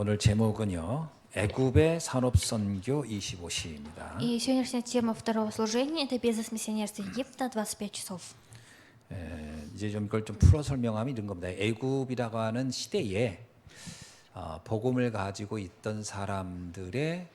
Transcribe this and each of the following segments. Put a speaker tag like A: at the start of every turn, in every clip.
A: 오늘 제목은요. 애굽의 산업선교 25시입니다.
B: И сегодняшняя тема второго служения – это бизнес-миссионерство Египта, 25 часов.
A: 이제 좀 이걸 좀 풀어 설명하면 이런 겁니다. 애굽이라고 하는 시대에 복음을 가지고 있던 사람들의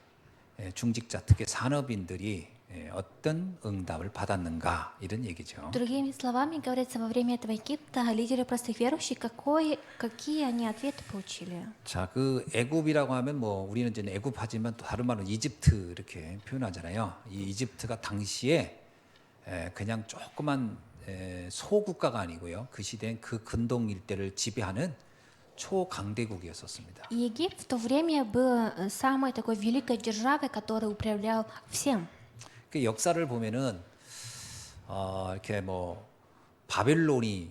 A: 중직자, 특히 산업인들이 어떤 응답을 받았는가 이런 얘기죠.
B: Другими словами, говорится, во время этого Египта лидеры простых верующих, какие они ответы получили.
A: 자, 그 애굽이라고 하면 뭐 우리는 이제 애굽하지만 또 다른 말로 이집트 이렇게 표현하잖아요. 이 이집트가 당시에 그냥 조그만 소국가가 아니고요. 그 시대엔 그 근동 일대를 지배하는 초강대국이었었습니다.
B: Египет в то время был самой такой великой державой, которая управлял всем.
A: 그 역사를 보면은 이렇게 뭐 바벨론이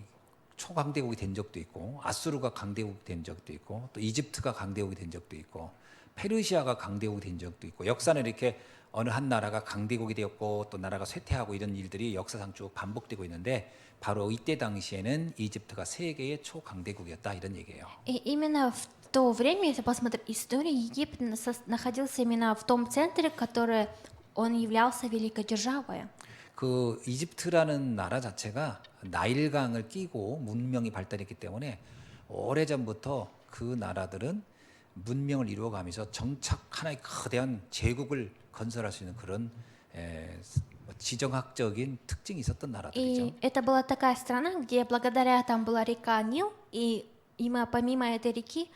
A: 초강대국이 된 적도 있고 아수르가 강대국이 된 적도 있고 또 이집트가 강대국이 된 적도 있고 페르시아가 강대국이 된 적도 있고 역사는 이렇게 어느 한 나라가 강대국이 되었고 또 나라가 쇠퇴하고 이런 일들이 역사상 쭉 반복되고 있는데 바로 이때 당시에는 이집트가 세계의 초강대국이었다 이런 얘기예요.
B: И именно в то время, если посмотреть историю, Египет находился именно в том центре, который он являлся великой державой.
A: 그 이집트라는 나라 자체가 나일강을 끼고 문명이 발달했기 때문에 오래전부터 그 나라들은 문명을 이루어가면서 정착 하나의 거대한 제국을 건설할 수 있는 그런 지정학적인 특징이 있었던 나라들이죠.
B: И это была такая страна, где благодаря там была река Нил, и помимо этой реки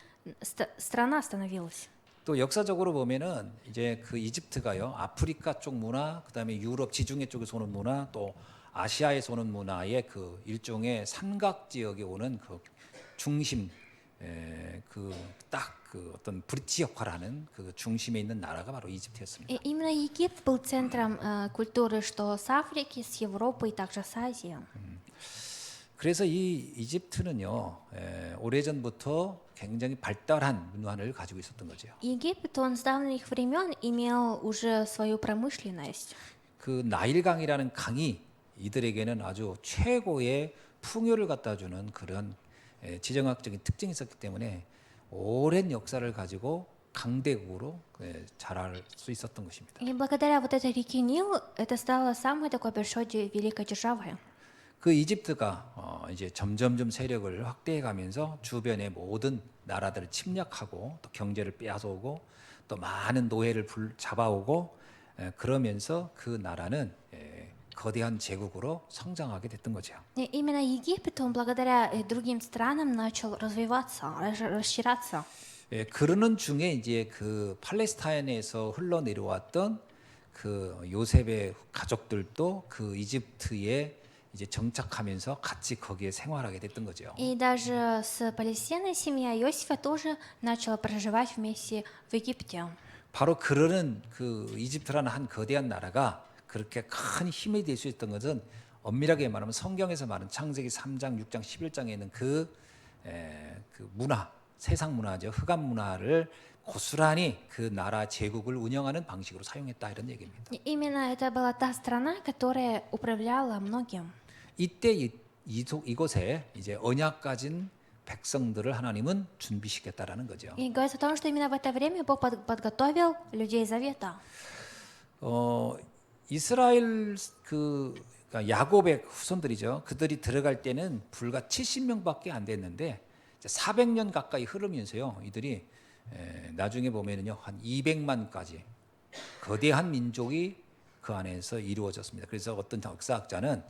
B: страна становилась.
A: 또 역사적으로 보면은 이제 그 이집트가요 아프리카 쪽 문화, 그다음에 유럽 지중해 쪽에서 오는 문화, 또 아시아에서 오는 문화의 그 일종의 삼각 지역에 오는 그 중심, 그 딱 그 어떤 브릿지 역할을 하는 그 중심에 있는 나라가 바로 이집트였습니다.
B: И именно Египет был центром культуры, что с Африки, с Европы и также с Азии.
A: 그래서 이 이집트는요 오래전부터 굉장히 발달한 문화를 가지고 있었던 거죠.
B: Египет, он с давних времен имел уже свою промышленность.
A: 그 나일강이라는 강이 이들에게는 아주 최고의 풍요를 갖다 주는 그런 지정학적인 특징이 있었기 때문에 오랜 역사를 가지고 강대국으로 자랄 수 있었던 것입니다.
B: И благодаря вот этой реке Нил это стало самой такой большой великой державой.
A: 그 이집트가 이제 점점점 세력을 확대해가면서 주변의 모든 나라들을 침략하고 또 경제를 빼앗아오고 또 많은 노예를 잡아오고 그러면서 그 나라는 거대한 제국으로 성장하게 됐던 거죠.
B: И именно Египет, он благодаря другим странам начал развиваться, расширяться.
A: 그러는 중에 이제 그 팔레스타인에서 흘러내려왔던 그 요셉의 가족들도 그 이집트에 이제 정착하면서 같이 거기에 생활하게 됐던 거죠.
B: И даже с Палестиной семья Иосифа тоже начала проживать вместе в Египте.
A: 바로 그러는 그 이집트라는 한 거대한 나라가 그렇게 큰 힘이 될 수 있었던 것은 엄밀하게 말하면 성경에서 말하는 창세기 3장, 6장, 11장에 있는 그 문화, 세상 문화죠. 흑암 문화를 고스란히 그 나라 제국을 운영하는 방식으로 사용했다 이런 얘기입니다.
B: И именно это была та страна, которая управляла многим.
A: 이때 이곳에 이제 언약 가진 백성들을 하나님은 준비시켰다라는 거죠.
B: И говорится о том, что именно в это время Бог подготовил людей завета.
A: 이스라엘 그러니까 야곱의 후손들이죠. 그들이 들어갈 때는 불과 70명밖에 안 됐는데 400년 가까이 흐르면서요. 이들이 나중에 보면은요 한 200만까지 거대한 민족이 그 안에서 이루어졌습니다. 그래서 어떤 역사학자는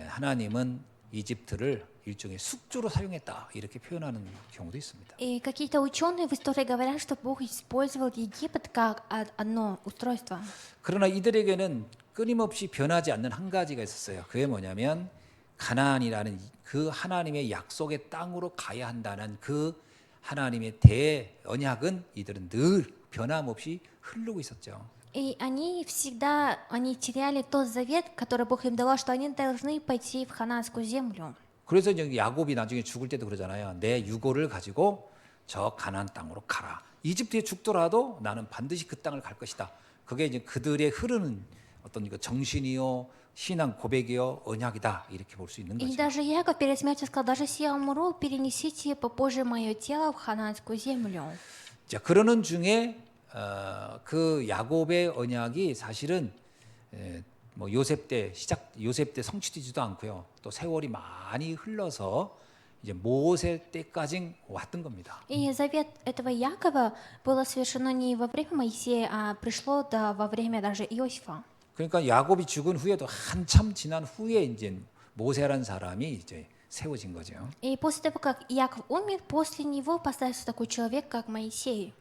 A: 하나님은 이집트를 일종의 숙주로 사용했다 이렇게 표현하는 경우도 있습니다.
B: И какие-то ученые в истории говорят, что Бог использовал Египет как одно устройство.
A: 그러나 이들에게는 끊임없이 변하지 않는 한 가지가 있었어요. 그게 뭐냐면 가나안이라는 그 하나님의 약속의 땅으로 가야 한다는 그 하나님의 대언약은 이들은 늘 변함없이 흐르고 있었죠.
B: И они теряли тот завет, который Бог им дал, что они должны пойти в ханаанскую землю.
A: 그래서 이제 야곱이 나중에 죽을 때도 그러잖아요. 내 유고를 가지고 저 가나안 땅으로 가라. 이집트에 죽더라도 나는 반드시 그 땅을 갈 것이다. 그게 이제 그들의 흐르는 어떤 정신이요, 신앙 고백이요, 언약이다 이렇게 볼 수 있는
B: И
A: 거죠.
B: даже Яков перед смертью сказал: даже если я умру, перенесите попозже мое тело в ханаанскую землю.
A: 자, 그러는 중에 그 야곱의 언약이 사실은 뭐 요셉 때 성취되지도 않고요. 또 세월이 많이 흘러서 이제 모세 때까지 왔던 겁니다.
B: И завет этого Якова было совершено не во время Моисея, а пришло во время даже Иосифа.
A: 그러니까 야곱이 죽은 후에도 한참 지난 후에 이제 모세라는 사람이 이제 세워진 거죠.
B: И после того, как Яков умер, после него поставился такой человек, как Моисей.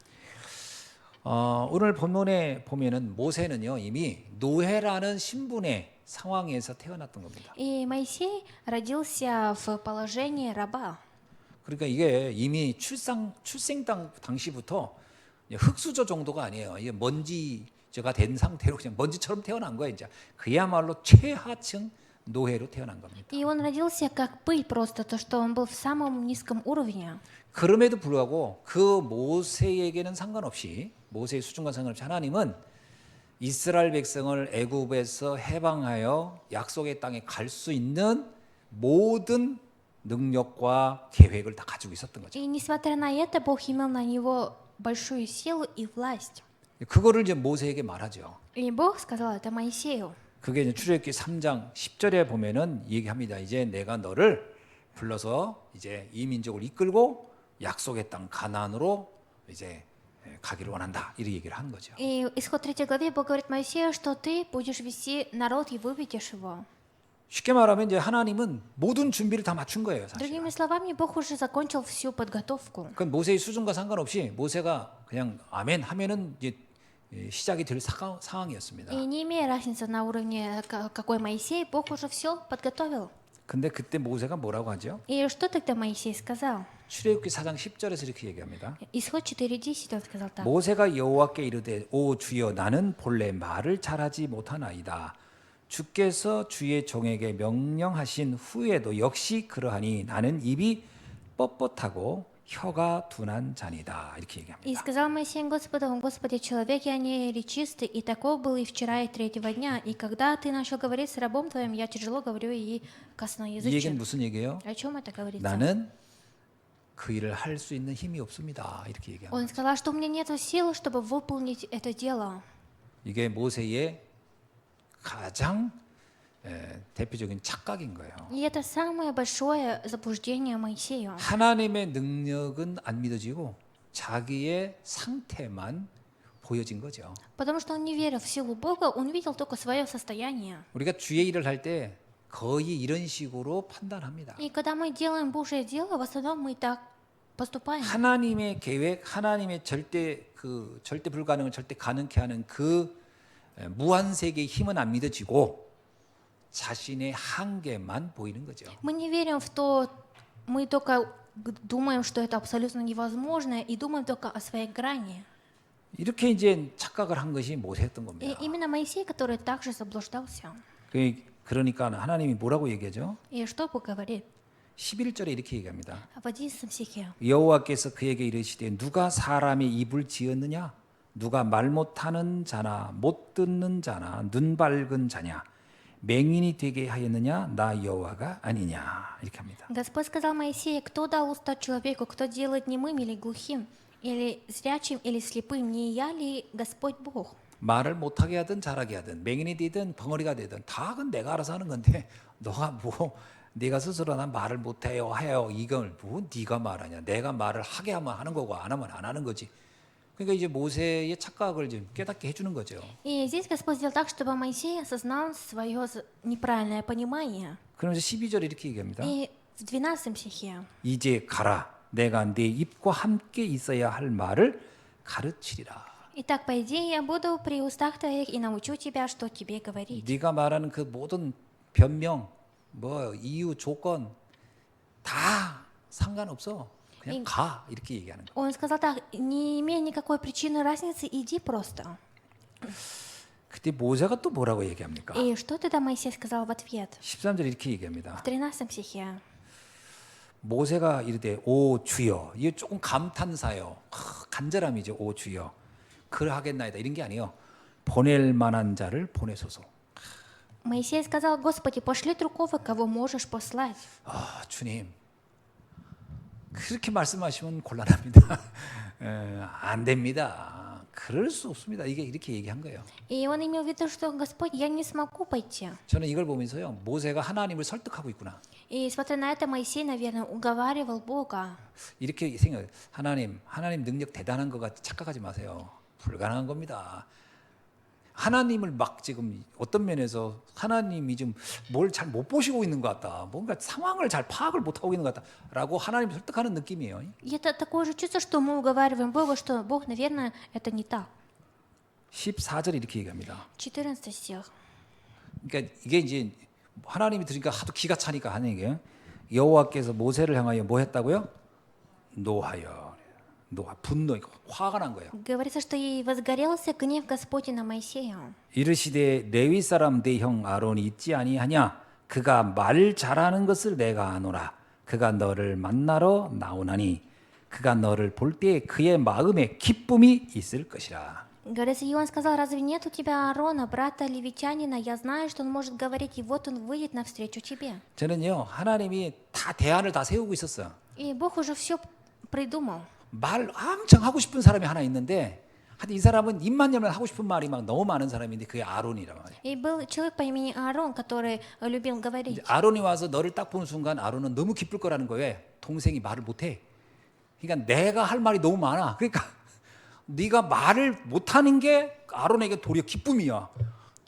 A: 오늘 본문에 보면은 모세는요 이미 노예라는 신분의 상황에서 태어났던 겁니다.
B: И Моисей родился в положении раба.
A: 그러니까 이게 이미 출생 당시부터 흙수저 정도가 아니에요. 이게 먼지가 된 상태로 그냥 먼지처럼 태어난 거예요. 이제 그야말로 최하층 노예로 태어난 겁니다.
B: И он родился как пыль просто, то, что он был в самом низком уровне.
A: 그럼에도 불구하고 그 모세에게는 상관없이 모세의 수준과 상관없이 하나님은 이스라엘 백성을 애굽에서 해방하여 약속의 땅에 갈 수 있는 모든 능력과 계획을 다 가지고 있었던 거죠.
B: И несмотря на это, Бог имел на него большую силу и власть.
A: 그거를 이제 모세에게 말하죠.
B: И Бог сказал это Моисею.
A: 그게 이제 출애굽기 3장 10절에 보면은 얘기합니다. 이제 내가 너를 불러서 이제 이 민족을 이끌고 약속의 땅 가나안으로 이제 가기를 원한다. 이렇게 얘기를 한 거죠.
B: И исход 3 главе Бог говорит Моисею, что ты будешь вести народ и выведешь его.
A: 쉽게 말하면 이제 하나님은 모든 준비를 다 맞춘 거예요, 사실.
B: Другими словами, Бог уже закончил всю подготовку.
A: 그 모세의 수준과 상관없이 모세가 그냥 아멘 하면은 이제 시작이 될 상황이었습니다.
B: И не имея разницы на уровне, какой Моисей, Бог уже все подготовил.
A: 근데 그때 모세가 뭐라고 하죠?
B: И что тогда Моисей сказал?
A: 출애굽기 4장 10절에서 이렇게 얘기합니다.
B: Исход 4:10 он сказал так.
A: 모세가 여호와께 이르되 오 주여 나는 본래 말을 잘하지 못하나이다. 주께서 주의 종에게 명령하신 후에도 역시 그러하니 나는 입이 뻣뻣하고 혀가 둔한 자니다. 이렇게
B: И
A: 얘기합니다.
B: сказал Моисей Господу, Господи, человек я не речистый, и таков был и вчера, и третьего дня. И когда ты начал говорить с рабом твоим, я тяжело говорю и
A: 이 얘기는
B: косноязычен.
A: 무슨 얘기예요?
B: О чем это говорится?
A: 나는 그 일을 할 수 있는 힘이 없습니다. 이렇게 얘기합니다.
B: Он сказал, что у меня нет сил, чтобы выполнить это дело.
A: 이게 모세의 가장 대표적인 착각인 거예요.
B: И это самое большое заблуждение Моисею.
A: 하나님의 능력은 안 믿어지고 자기의 상태만 보여진 거죠.
B: Потому что он не верил в силу Бога, он видел только свое состояние.
A: 우리가 주의 일을 할 때 거의 이런 식으로 판단합니다.
B: И когда мы делаем Божье дело, в основном мы так поступаем.
A: 하나님의 계획, 하나님의 절대 불가능을 절대 가능케 하는 그 무한 세계의 힘은 안 믿어지고 자신의 한계만 보이는 거죠.
B: Мы не верим в то, мы только думаем, что это абсолютно невозможно, и думаем только о своей грани.
A: 이렇게 이제 착각을 한 것이 모세였던
B: И
A: 겁니다.
B: именно Моисей, который также заблуждался.
A: 그러니까 하나님이 뭐라고 얘기하죠?
B: И что Бог говорит?
A: 11절에 이렇게 얘기합니다.
B: В 11 стихе.
A: 여호와께서 그에게 이르시되 누가 사람의 입을 지었느냐? 누가 말 못하는 자나 못 듣는 자나 눈 밝은 자냐? 맹인이 되게 하였느냐? 나 여호와가 아니냐? 이렇게 합니다.
B: Господь сказал Моисею, кто дал уста человеку, кто делает немым или глухим, или зрячим, или слепым, не я ли Господь Бог?
A: 말을 못하게 하든 잘하게 하든 맹인이 되든 벙어리가 되든 다 그건 내가 알아서 하는 건데 너가 뭐 네가 스스로 난 말을 못해요 해요 이걸 뭐 네가 말하냐 내가 말을 하게 하면 하는 거고 안 하면 안 하는 거지. 그러니까 이제 모세의 착각을 좀 깨닫게 해주는 거죠.
B: И здесь Господь сделал так, чтобы Моисей осознал свое неправильное понимание.
A: 그러면서 12절에 이렇게 얘기합니다.
B: И в 12 стихе.
A: 이제 가라 내가 네 입과 함께 있어야 할 말을 가르치리라.
B: Итак, пойди, я буду при устах твоих и научу тебя, что тебе говорить.
A: 네가 말하는 그 모든 변명, 뭐 이유, 조건 다 상관없어. 그냥 가 이렇게 얘기하는 거.
B: Он сказал так, не имея никакой причины разницы, иди просто.
A: 그때 모세가 또 뭐라고 얘기합니까?
B: И что тогда Моисей сказал в ответ?
A: 13절 이렇게 얘기합니다.
B: В 13 стихе.
A: 모세가 이르되 오 주여. 이게 조금 감탄사요. 간절함이죠. 오 주여. 그러하겠나이다. 이런 게 아니에요. 보낼 만한 자를 보내소서.
B: Моисей сказал, Господи, пошли другого, кого можешь послать.
A: 아, 주님. 그렇게 말씀하시면 곤란합니다. 안 됩니다. 그럴 수 없습니다. 이게 이렇게 얘기한 거예요.
B: И он имел в виду, что Господь, я не смогу пойти.
A: 저는 이걸 보면서요, 모세가 하나님을 설득하고 있구나.
B: И смотря на это, Моисей, наверное, уговаривал Бога.
A: 이렇게 생각해요. 하나님 능력 대단한 것 같이 착각하지 마세요. 불가능한 겁니다. 하나님을 막 지금 어떤 면에서 하나님이 좀 뭘 잘 못 보시고 있는 것 같다. 뭔가 상황을 잘 파악을 못 하고 있는 것 같다라고 하나님 설득하는 느낌이에요.
B: И это такое же чувство, что мы уговариваем Бога, что Бог, наверное, это не так.
A: 14절 이렇게 얘기합니다.
B: 14 стих.
A: 그러니까 이게 이제 하나님이 들으니까 하도 기가 차니까 하는 얘기예요. 여호와께서 모세를 향하여 뭐 했다고요? 분노, 화가 난 거예요.
B: Говорится, что и возгорелся гнев Господень на Моисея.
A: 이르시되 레위 사람 네 형 아론이 있지 아니하냐? 그가 말 잘하는 것을 내가 아노라. 그가 너를 만나러 나오나니 그가 너를 볼 때 그의 마음에 기쁨이 있을 것이라.
B: Говорится, и он сказал, разве нет у тебя Аарона, брата левитянина? Я знаю, что он может говорить, и вот он выйдет навстречу тебе.
A: 저는요, 하나님이 다 대안을 다 세우고 있었어요.
B: И Бог уже все придумал.
A: 말 엄청 하고 싶은 사람이 하나 있는데, 하여튼 이 사람은 입만 열면 하고 싶은 말이 막 너무 많은 사람인데 그게 아론이란 말이에요.
B: И был человек по имени Аарон, который любил говорить.
A: 이제 아론이 와서 너를 딱 보는 순간 아론은 너무 기쁠 거라는 거예요. 동생이 말을 못해. 그러니까 내가 할 말이 너무 많아. 그러니까 네가 말을 못하는 게 아론에게 도리어 기쁨이야.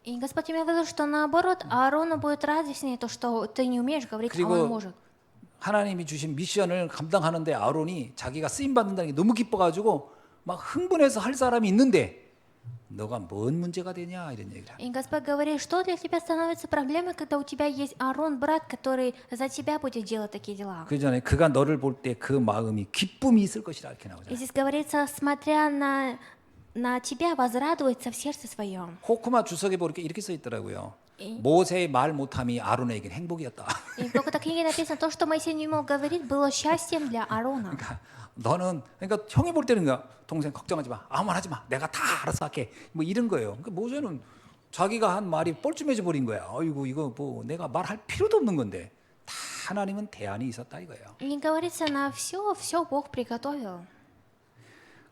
B: И Господь имел в виду, что наоборот, Аарону будет радостнее то, что ты не умеешь говорить, а он может.
A: 하나님이 주신 미션을 감당하는데 아론이 자기가 쓰임 받는다는 게 너무 기뻐가지고 막 흥분해서 할 사람이 있는데 너가 뭔 문제가 되냐 이런 얘기를.
B: И Господь говорит, что для тебя становится проблемой, когда у тебя есть Аарон, брат, который за тебя будет делать такие дела.
A: 그 전에 그가 너를 볼 때 그 마음이 기쁨이 있을 것이라 이렇게
B: И
A: 나오잖아요.
B: здесь говорится, смотря на тебя, возрадуется в сердце своем.
A: 호크마 주석에 보니까 이렇게 써 있더라고요. 모세의 말 못함이 아론에게는 행복이었다.
B: И в какой-то книге написано, то, что Моисей не мог говорить, было счастьем для Аарона.
A: 그러니까 형이 볼 때는 동생 걱정하지 마, 아무 말 하지 마, 내가 다 알아서 할게, 뭐 이런 거예요. 그러니까 모세는 자기가 한 말이 뻘쭘해져 버린 거야. 아이고 이거 뭐 내가 말할 필요도 없는 건데 다 하나님은 대안이 있었다 이거예요.
B: И говорится, на все Бог приготовил.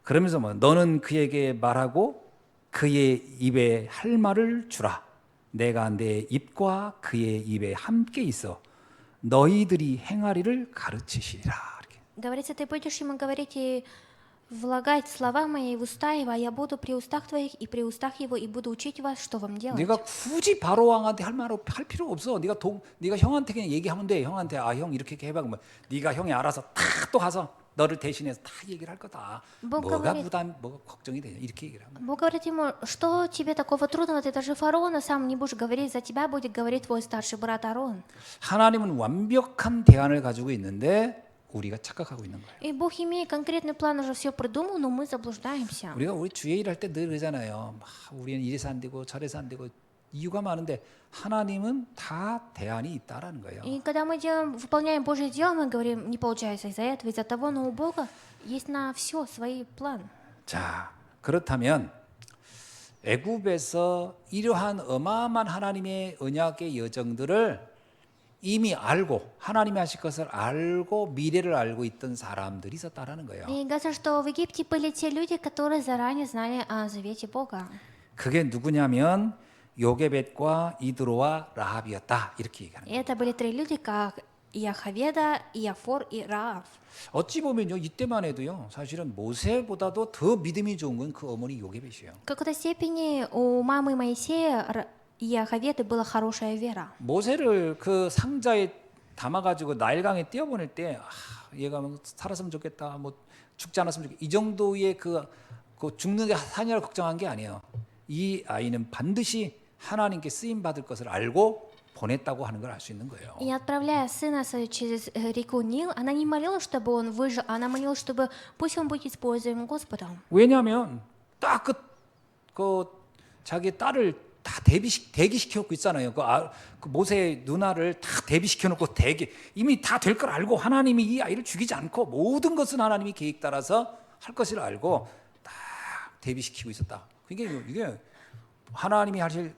A: 그러면서 뭐 너는 그에게 말하고 그의 입에 할 말을 주라. 내가 내 입과 그의 입에 함께 있어 너희들이 행하리를 가르치시리라. 이렇게.
B: Говорится, ты будешь ему говорить и влагать слова мои в уста его, а я буду при устах твоих и при устах его, и буду учить вас, что вам делать.
A: 네가 굳이 바로 왕한테 할 필요가 없어. 네가 형한테 그냥 얘기하면 돼. 형한테 형 이렇게 해봐. 그러면 네가 형이 알아서 다 또 가서 너를 대신해서 다 얘기를 할 거다. 뭐가 걱정이 되냐 이렇게 얘기를 합니다.
B: Бог говорит ему, что тебе такого трудного, ты даже фараона сам не будешь говорить, за тебя будет говорить твой старший брат Аарон.
A: 하나님은 완벽한 대안을 가지고 있는데 우리가 착각하고 있는 거예요.
B: И Бог, имея конкретный план, уже все продумал, но мы заблуждаемся.
A: 우리 주의 일 할 때 늘 그러잖아요. 우리는 이래서 안 되고 저래서 안 되고 이유가 많은데 하나님은 다 대안이 있다라는 거예요.
B: И когда мы выполняем Божье дело, мы говорим, не получается из-за этого, из-за того, но у Бога есть на все свой план.
A: 자, 그렇다면 애굽에서 이러한 어마어마한 하나님의 언약의 여정들을 이미 알고 하나님이 하실 것을 알고 미래를 알고 있던 사람들이 있었다라는 거예요.
B: И говорится, что в Египте были те люди, которые заранее знали о завете Бога.
A: 그게 누구냐면 요게벳과 이드로와 라합이었다 이렇게 얘기하는
B: И
A: 거예요.
B: это были три люди, как Иохаведа, Иофор и Раав.
A: 어찌 보면요 이때만 해도요 사실은 모세보다도 더 믿음이 좋은 건 그 어머니 요게벳이에요.
B: В какой-то степени у мамы Моисея Иохаведы была хорошая вера.
A: 모세를 그 상자에 담아가지고 나일강에 띄어보낼 때 얘가 뭐 살았으면 좋겠다, 뭐 죽지 않았으면 좋겠다 이 정도의 그 죽는 게 사냐를 걱정한 게 아니에요. 이 아이는 반드시 하나님께 쓰임 받을 것을 알고 보냈다고 하는 걸 알 수 있는 거예요.
B: И отправляя сына через реку Нил, она не молилась, чтобы он выжил, она молилась, чтобы пусть он будет используем Господом.
A: 왜냐하면 딱 그 자기 딸을 다 대기시켜 놓고 있잖아요. 그 모세의 누나를 다 대비시켜 놓고 이미 다 될 걸 알고 하나님이 이 아이를 죽이지 않고 모든 것은 하나님이 계획 따라서 할 것을 알고 딱 대비시키고 있었다. 이게 하나님이 하실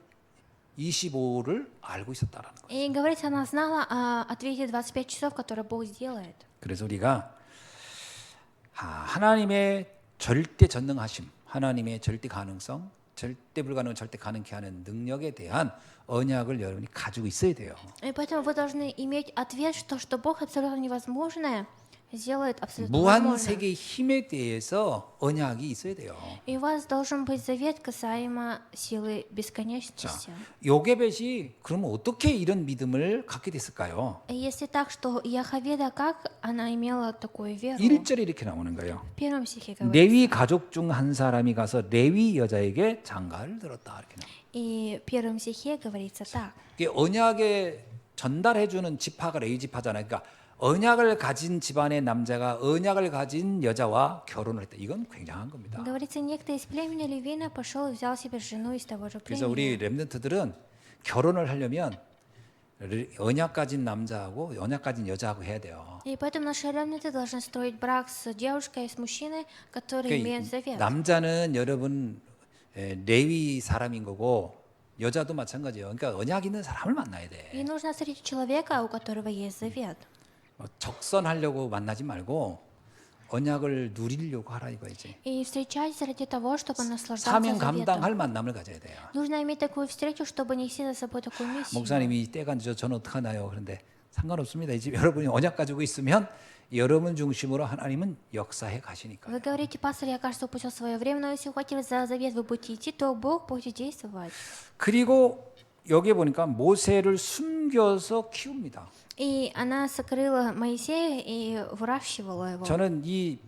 A: 25를 알고 있었다라는 거예요.
B: И говорится, она знала о ответе 25 часов, который Бог сделает.
A: 그래서 우리가 하나님의 절대 전능하심, 하나님의 절대 가능성, 절대 불가능을 절대 가능케 하는 능력에 대한 언약을 여러분이 가지고 있어야 돼요.
B: И поэтому вы должны иметь ответ, что Бог абсолютно невозможное сделает абсолютно
A: 무한
B: возможным.
A: 세계의 힘에 대해서 언약이 있어야 돼요.
B: И у вас должен быть завет касаемо силы
A: 자,
B: бесконечности.
A: 요게벳이 그러면 어떻게 이런 믿음을 갖게 됐을까요?
B: И если так, что Яховеда, как она имела такую веру?
A: 1절에 이렇게 나오는 거예요.
B: В первом стихе говорится.
A: 레위 가족 중 한 사람이 가서 레위 여자에게 장가를 들었다 이렇게 나와요.
B: И в первом стихе говорится так.
A: 이게 언약에 전달해 주는 지파가 레위 지파잖아요. 그러니까 언약을 가진 집안의 남자가 언약을 가진 여자와 결혼을 했다. 이건 굉장한 겁니다.
B: Говорится, некто из племени Левина пошел и взял себе жену из того же
A: 그래서 우리
B: племени.
A: 렘넌트들은 결혼을 하려면 언약 가진 남자하고 언약 가진 여자하고 해야 돼요.
B: И поэтому наши ремнанты должны строить брак с девушкой и с мужчиной, которые имеют завет.
A: 남자는 여러분 레위 사람인 거고 여자도 마찬가지예요. 그러니까 언약 있는 사람을 만나야 돼.
B: И нужно встретить человека, у которого есть завет.
A: 적선하려고 만나지 말고 언약을 누리려고 하라 이거지.
B: И встречайтесь ради того, чтобы наслаждаться
A: 사명
B: заветом.
A: 감당할 만남을 가져야 돼요.
B: Нужно иметь такую встречу, чтобы нести за собой такую миссию.
A: 목사님이 때가 늦어 저는 어떡하나요? 그런데 상관없습니다. 이 집 여러분이 언약 가지고 있으면 여러분 중심으로 하나님은 역사해 가시니까.
B: Вы говорите, пастор, я, кажется, упустил свое время, но если ухватились за завет, вы будете идти, то Бог будет действовать.
A: 그리고 여기에 보니까 모세를 숨겨서 키웁니다.
B: И она сокрыла Моисея и выращивала его.
A: 저는 이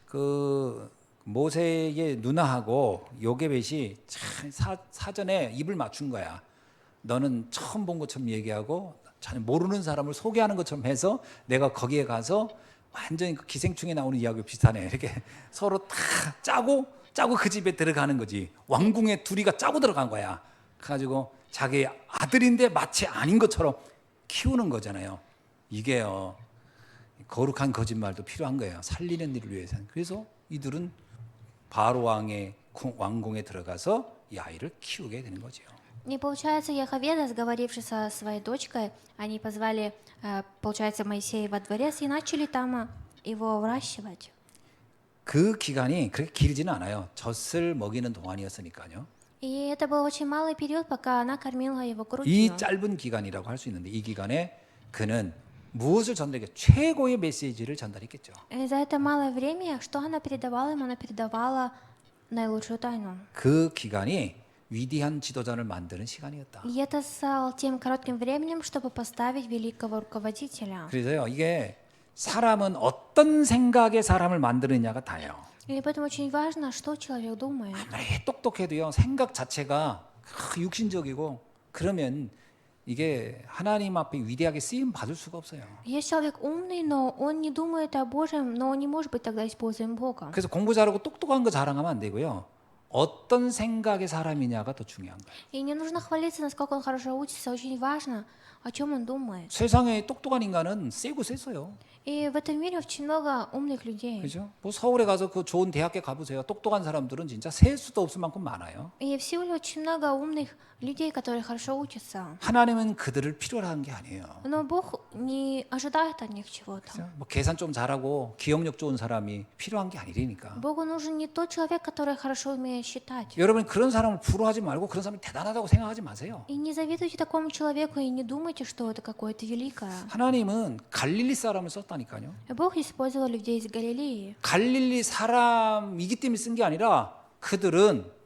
A: 그 모세의 누나하고 요게벳이 참 사전에 입을 맞춘 거야. 너는 처음 본 것처럼 얘기하고 전혀 모르는 사람을 소개하는 것처럼 해서 내가 거기에 가서 완전히 그 기생충에 나오는 이야기가 비슷하네. 이렇게 서로 다 짜고 그 집에 들어가는 거지. 왕궁에 둘이가 짜고 들어간 거야. 그래가지고 자기 아들인데 마치 아닌 것처럼 키우는 거잖아요. 이게요. 거룩한 거짓말도 필요한 거예요. 살리는 일을 위해서는. 그래서 이들은 바로 왕의 왕궁에 들어가서 이 아이를 키우게 되는 거죠.
B: И получается, Яховеда, сговорившись со своей дочкой, они позвали, получается, Моисея во дворец и начали там его выращивать.
A: 그 기간이 그렇게 길지는 않아요. 젖을 먹이는 동안이었으니까요.
B: И это был очень малый период, пока она кормила его грудью.
A: 이 짧은 기간이라고 할 수 있는데 이 기간에 그는 무엇을 전달했겠죠? 최고의 메시지를 전달했겠죠.
B: И за это малое время, что она передавала ему? Она передавала наилучшую тайну.
A: 그 기간이 위대한 지도자를 만드는 시간이었다.
B: И это стало тем коротким временем, чтобы поставить великого руководителя.
A: 그래서요, 이게 사람은 어떤 생각의 사람을 만드느냐가 다예요.
B: И поэтому очень важно, что человек думает.
A: 아무리 똑똑해도요, 생각 자체가 육신적이고 그러면 이게 하나님 앞에 위대하게 쓰임 받을 수가 없어요.
B: Есть человек умный, но он не думает о Божьем, но он не может быть тогда используем Богом.
A: 그래서 공부 잘하고 똑똑한 거 자랑하면 안 되고요. 어떤 생각의 사람이냐가 더 중요한 거예요.
B: И не нужно хвалиться, насколько он хорошо учится. Очень важно, о чем он думает.
A: 세상에 똑똑한 인간은 세고 셌어요.
B: И в этом мире очень много умных людей.
A: 그죠? 뭐 서울에 가서 그 좋은 대학교 가보세요. 똑똑한 사람들은 진짜 셀 수도 없을 만큼 많아요.
B: И в Сеуле очень много умных людей, которые хорошо учатся.
A: 하나님은 그들을 필요로 하는 게 아니에요.
B: Но Бог не ожидает от них чего-то.
A: 그죠? 뭐 계산 좀 잘하고 기억력 좋은 사람이 필요한 게 아니라니까.
B: Богу нужен не тот человек, который хорошо умеет считать.
A: 여러분 그런 사람을 부러워하지 말고 그런 사람이 대단하다고 생각하지 마세요.
B: И не завидуйте такому человеку и не думайте, что это какое-то великое.
A: 하나님은 갈릴리 사람을 썼다니까요.
B: Бог использовал людей из Галилеи.
A: 갈릴리 사람이기 때문에 쓴 게 아니라 그들은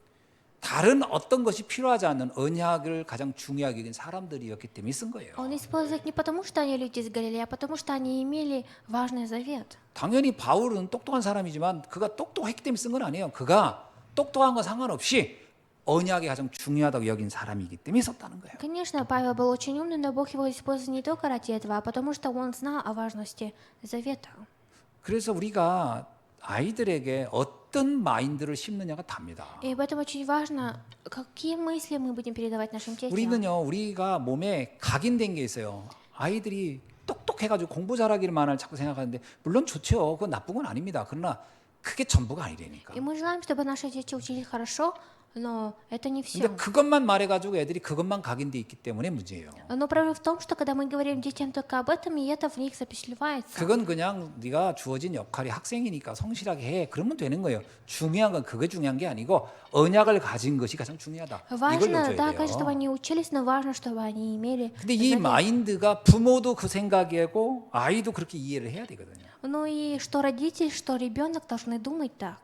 A: 다른 어떤 것이 필요하지 않는 언약을 가장 중요하게 여긴 사람들이었기 때문에 쓴 거예요.
B: Он использовал их не потому, что они люди из Галилеи, а потому, что они имели важный завет.
A: 당연히 바울은 똑똑한 사람이지만 그가 똑똑했기 때문에 쓴 건 아니에요. 그가 똑똑한 건 상관없이 언약이 가장 중요하다고 여긴 사람이기 때문에 썼다는 거예요.
B: Конечно, Павел был очень умный, но Бог его использовал не только ради этого, а потому что он знал о важности завета.
A: 그래서 우리가 아이들에게 어떤 마인드를 심느냐가 답니다.
B: И поэтому очень важно, какие мысли мы будем передавать нашим детям.
A: 우리는요, 우리가 몸에 각인된 게 있어요. 아이들이 똑똑해가지고 공부 잘하기만을 자꾸 생각하는데 물론 좋죠. 그건 나쁜 건 아닙니다. 그러나 그게 전부가 아니라니까.
B: И мы желаем, чтобы наши дети учились хорошо, Но это не
A: 근데
B: все.
A: 그것만 말해가지고 애들이 그것만 각인돼 있기 때문에 문제예요.
B: Но проблема в том, что когда мы говорим детям только об этом, и это в них запечатлевается.
A: 그건 그냥 네가 주어진 역할이 학생이니까 성실하게 해. 그러면 되는 거예요. 중요한 건 그게 중요한 게 아니고 언약을 가진 것이 가장 중요하다. 이걸
B: Важно,
A: 여쭤야
B: да, конечно, чтобы
A: 돼요.
B: они учились, но важно, чтобы они имели
A: 근데 이
B: завет.
A: 마인드가 부모도 그 생각이고 아이도 그렇게 이해를 해야 되거든요.
B: Ну и что родитель, что ребенок должны думать так.